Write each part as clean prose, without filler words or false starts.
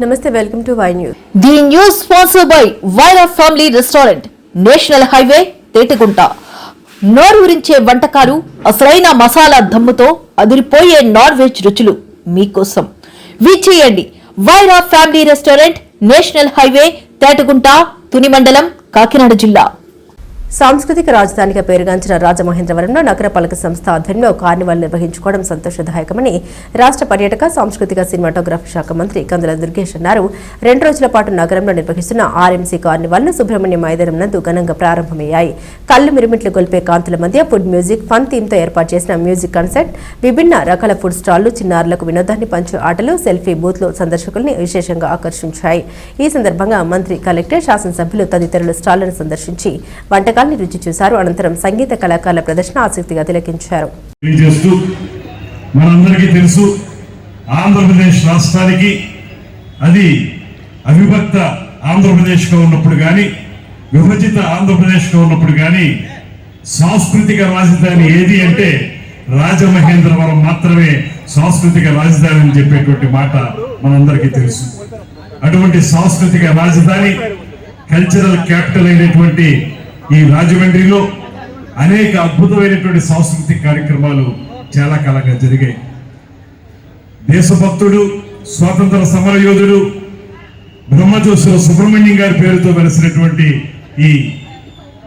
Namaste, welcome to Y News. The news sponsored by Vaira Family Restaurant, National Highway, Tetegunta. నోరూరించే వంటకాలు, అసలైన మసాలా దమ్ముతో అదిరిపోయే non veg రుచులు మీకోసం. విచ్చేయండి Vaira family restaurant, national highway, Tetagunta, Tuni మండలం, కాకినాడ జిల్లా. సాంస్కృతిక రాజధానిగా పేరుగాంచిన రాజమహేంద్రవరంలో నగరపాలక సంస్థ ఆధ్వర్యంలో కార్నివాల్ నిర్వహించుకోవడం సంతోషదాయకమని రాష్ట్ర పర్యాటక సాంస్కృతిక సినిమాటోగ్రఫీ శాఖ మంత్రి కందుల దుర్గేష్ అన్నారు. 2 రోజుల పాటు నగరంలో నిర్వహిస్తున్న ఆర్ఎంసీ కార్నివాల్ సుబ్రహ్మణ్య మైదానం నందు ఘనంగా ప్రారంభమయ్యాయి. కళ్ళు మిరుమిట్లు గొల్పే కాంతుల మధ్య ఫుడ్ మ్యూజిక్, ఫన్ థీమ్ తో ఏర్పాటు చేసిన మ్యూజిక్ కన్సర్ట్, విభిన్న రకాల ఫుడ్ స్టాళ్లు చిన్నారులకు వినోదాన్ని పంచు ఆటలు, సెల్ఫీ బూత్లు సందర్శకుల్ని విశేషంగా ఆకర్షించాయి. ఈ సందర్భంగా మంత్రి, కలెక్టర్, శాసనసభ్యులు తదితరులు స్టాళ్లను సందర్శించి వంటకాల్ని రుచి చూశారు. అనంతరం సంగీత కళాకారుల ప్రదర్శన ఆసక్తిగా తిలకించారు. మనందరికీ తెలుసు, ఆంధ్రప్రదేశ్ రాష్ట్రానికి అది అవిభక్త ఆంధ్రప్రదేశ్ గా ఉన్నప్పుడు కానీ, విభజిత ఆంధ్రప్రదేశ్ గా ఉన్నప్పుడు కానీ సాంస్కృతిక రాజధాని ఏది అంటే రాజమహేంద్రవరం మాత్రమే సాంస్కృతిక రాజధాని అని చెప్పేటువంటి మాట మనందరికీ తెలుసు. అటువంటి సాంస్కృతిక రాజధాని, కల్చరల్ క్యాపిటల్ అయినటువంటి ఈ రాజమండ్రిలో అనేక అద్భుతమైనటువంటి సాంస్కృతిక కార్యక్రమాలు చాలా కాలంగా జరిగాయి. దేశభక్తుడు, స్వాతంత్ర సమర యోధుడు బ్రహ్మజోసుల సుబ్రహ్మణ్యం గారి పేరుతో వెలిసినటువంటి ఈ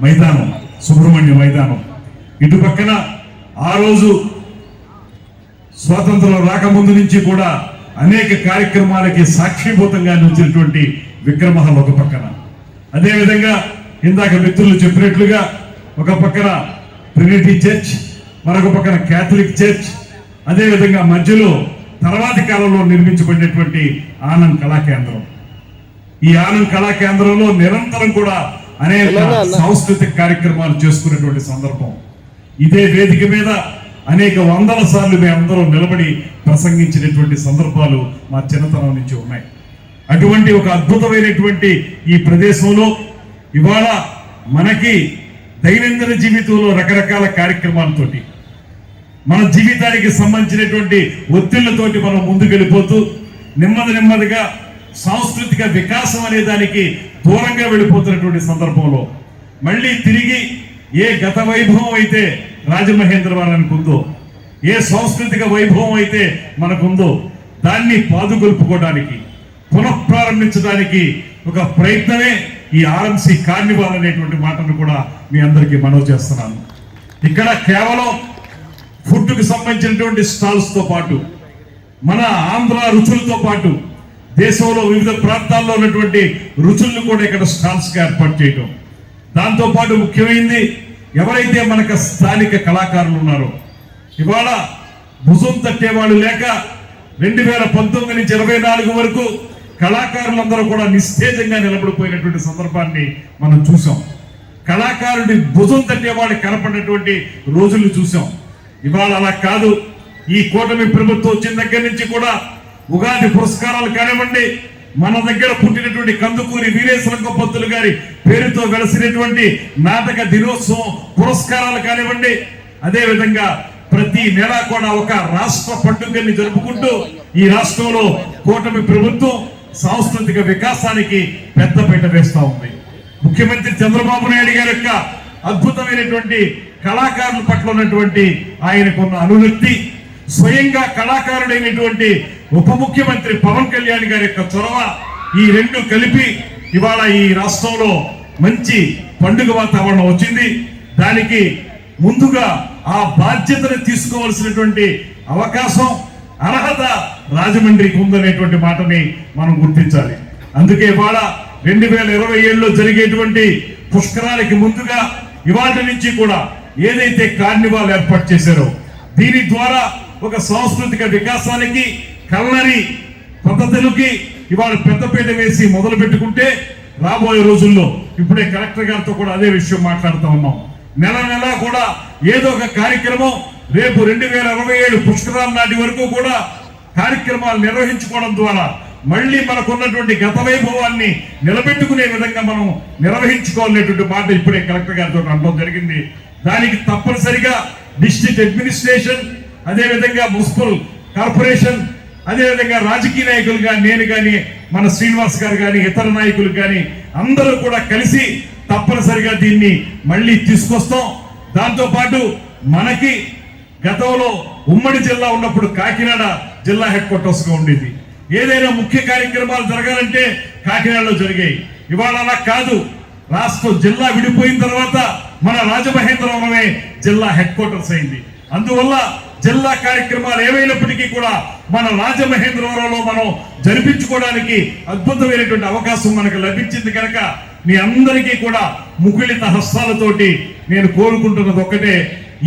మైదానం, సుబ్రహ్మణ్య మైదానం, ఇటు పక్కన ఆ రోజు స్వాతంత్రం రాకముందు నుంచి కూడా అనేక కార్యక్రమాలకి సాక్షిభూతంగా నిలిచినటువంటి విగ్రహాలు ఒక పక్కన, అదేవిధంగా ఇందాక మిత్రులు చెప్పినట్లుగా ఒక పక్కన ట్రినిటీ చర్చ్, మరొక పక్కన క్యాథలిక్ చర్చ్, అదేవిధంగా మధ్యలో తర్వాతి కాలంలో నిర్మించబడినటువంటి ఆనంద్ కళాకేంద్రం. ఈ ఆనంద్ కళాకేంద్రంలో నిరంతరం కూడా అనేక సాంస్కృతిక కార్యక్రమాలు చేసుకునేటువంటి సందర్భం. ఇదే వేదిక మీద అనేక వందల సార్లు మేమందరం నిలబడి ప్రసంగించినటువంటి సందర్భాలు మా చిన్నతనం నుంచి ఉన్నాయి. అటువంటి ఒక అద్భుతమైనటువంటి ఈ ప్రదేశంలో ఇవాళ మనకి దైనందిన జీవితంలో రకరకాల కార్యక్రమాలతోటి, మన జీవితానికి సంబంధించినటువంటి ఒత్తిళ్లతోటి మనం ముందుకెళ్ళిపోతూ నెమ్మదిగా సాంస్కృతిక వికాసం అనే దానికి దూరంగా వెళ్ళిపోతున్నటువంటి సందర్భంలో మళ్ళీ తిరిగి ఏ గత వైభవం అయితే రాజమహేంద్రవరానికి ఉందో, ఏ సాంస్కృతిక వైభవం అయితే మనకుందో దాన్ని పాదుకొల్పుకోవడానికి, పునఃప్రారంభించడానికి ఒక ప్రయత్నమే ఈ ఆర్ఎంసీ కార్నివాల్ అనేటువంటి మాటను కూడా మీ అందరికీ మనవి చేస్తున్నాను. ఇక్కడ కేవలం ఫుడ్కు సంబంధించినటువంటి స్టాల్స్ తో పాటు, మన ఆంధ్ర రుచులతో పాటు దేశంలో వివిధ ప్రాంతాల్లో ఉన్నటువంటి రుచులను కూడా ఇక్కడ స్టాల్స్ గా ఏర్పాటు చేయడం, దాంతో పాటు ముఖ్యమైనది ఎవరైతే మనకు స్థానిక కళాకారులు ఉన్నారో, ఇవాళ భుజం తట్టేవాళ్ళు లేక 2019 నుంచి 24 వరకు కళాకారులందరూ కూడా నిస్తేజంగా నిలబడిపోయినటువంటి సందర్భాన్ని మనం చూసాం. కళాకారుడి భుజం తట్టేవాడు కనపడినటువంటి రోజులు చూసాం. ఇవాళ అలా కాదు. ఈ కూటమి ప్రభుత్వం వచ్చిన దగ్గర నుంచి కూడా ఉగాది పురస్కారాలు కానివ్వండి, మన దగ్గర పుట్టినటువంటి కందుకూరి వీరేశలింగం పంతులు గారి పేరుతో వెలసినటువంటి నాటక దినోత్సవం పురస్కారాలు కానివ్వండి, అదేవిధంగా ప్రతి నెల కూడా ఒక రాష్ట్ర పండుగని జరుపుకుంటూ ఈ రాష్ట్రంలో కూటమి ప్రభుత్వం సాంస్కృతిక వికాసానికి పెద్దపీట వేస్తా ఉంది. ముఖ్యమంత్రి చంద్రబాబు నాయుడు గారి యొక్క అద్భుతమైనటువంటి కళాకారుల పట్ల ఉన్నటువంటి ఆయనకున్న అనురక్తి, స్వయంగా కళాకారుడైనటువంటి ఉప ముఖ్యమంత్రి పవన్ కళ్యాణ్ గారి యొక్క చొరవ, ఈ రెండు కలిపి ఇవాళ ఈ రాష్ట్రంలో మంచి పండుగ వాతావరణం వచ్చింది. దానికి ముందుగా ఆ బాధ్యతను తీసుకోవాల్సినటువంటి అవకాశం, అర్హత రాజమండ్రికి ఉందనేటువంటి మాటని మనం గుర్తించాలి. అందుకే ఇవాళ 2027లో జరిగేటువంటి పుష్కరాలకి ముందుగా ఇవాళ నుంచి కూడా ఏదైతే కార్నివాల్ ఏర్పాటు చేశారో, దీని ద్వారా ఒక సాంస్కృతిక వికాసానికి, కల్నరీ పద్ధతులకి ఇవాళ పెద్దపీట వేసి మొదలు పెట్టుకుంటే రాబోయే రోజుల్లో, ఇప్పుడే కలెక్టర్ గారితో కూడా అదే విషయం మాట్లాడుతూ ఉన్నాం, నెల కూడా ఏదో ఒక కార్యక్రమం, రేపు 2027 పుష్కరాల నాటి వరకు కూడా కార్యక్రమాలు నిర్వహించుకోవడం ద్వారా మళ్ళీ మనకున్నటువంటి గత వైభవాన్ని నిలబెట్టుకునే విధంగా మనం నిర్వహించుకోవాలనేటువంటి మాట ఇప్పుడే కలెక్టర్ గారితో అనడం జరిగింది. దానికి తప్పనిసరిగా డిస్ట్రిక్ట్ అడ్మినిస్ట్రేషన్, అదేవిధంగా మున్సిపల్ కార్పొరేషన్, అదేవిధంగా రాజకీయ నాయకులు కానీ, నేను కానీ, మన శ్రీనివాస్ గారు కానీ, ఇతర నాయకులు కానీ అందరూ కూడా కలిసి తప్పనిసరిగా దీన్ని మళ్ళీ తీసుకొస్తాం. దాంతో పాటు మనకి గతంలో ఉమ్మడి జిల్లా ఉన్నప్పుడు కాకినాడ జిల్లా హెడ్ క్వార్టర్స్ గా ఉండేది. ఏదైనా ముఖ్య కార్యక్రమాలు జరగాలంటే కాకినాడలో జరిగాయి. ఇవాళ అలా కాదు. రాష్ట్రం జిల్లా విడిపోయిన తర్వాత మన రాజమహేంద్రవరమే జిల్లా హెడ్ క్వార్టర్స్ అయింది. అందువల్ల జిల్లా కార్యక్రమాలు ఏమైనప్పటికీ కూడా మన రాజమహేంద్రవరంలో మనం జరిపించుకోవడానికి అద్భుతమైనటువంటి అవకాశం మనకు లభించింది కనుక మీ అందరికీ కూడా ముకుళిత హస్తాలతోటి నేను కోరుకుంటున్నది ఒక్కటే,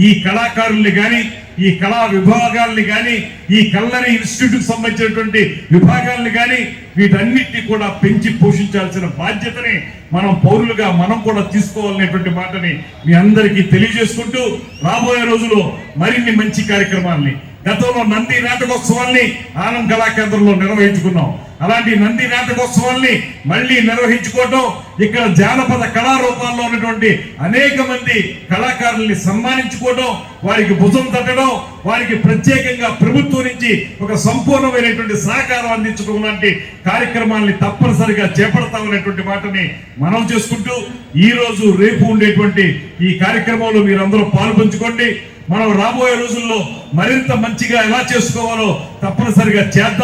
ఈ కళాకారుల్ని కానీ, ఈ కళా విభాగాల్ని కానీ, ఈ కల్లరి ఇన్స్టిట్యూట్ సంబంధించినటువంటి విభాగాల్ని కానీ వీటన్నిటిని కూడా పెంచి పోషించాల్సిన బాధ్యతని మనం పౌరులుగా మనం కూడా తీసుకోవాలనేటువంటి మాటని మీ అందరికీ తెలియజేసుకుంటూ రాబోయే రోజుల్లో మరిన్ని మంచి కార్యక్రమాల్ని, గతంలో నంది నాటకోత్సవాల్ని ఆనంద్ కళాకేంద్రంలో నిర్వహించుకున్నాం. అలాంటి నంది నాటకోత్సవాల్ని మళ్ళీ నిర్వహించుకోవటం, ఇక్కడ జానపద కళారూపాల్లో ఉన్నటువంటి అనేక మంది కళాకారుల్ని సన్మానించుకోవడం, వారికి భుజం తట్టడం, వారికి ప్రత్యేకంగా ప్రభుత్వం నుంచి ఒక సంపూర్ణమైనటువంటి సహకారం అందించడం లాంటి కార్యక్రమాల్ని తప్పనిసరిగా చేపడతామనేటువంటి మాటని మనం చేసుకుంటూ ఈ రోజు రేపు ఉండేటువంటి ఈ కార్యక్రమంలో మీరందరూ పాల్పంచుకోండి. మనం రాబోయే రోజుల్లో మరింత మంచిగా ఎలా చేసుకోవాలో తప్పనిసరిగా చేద్దాం.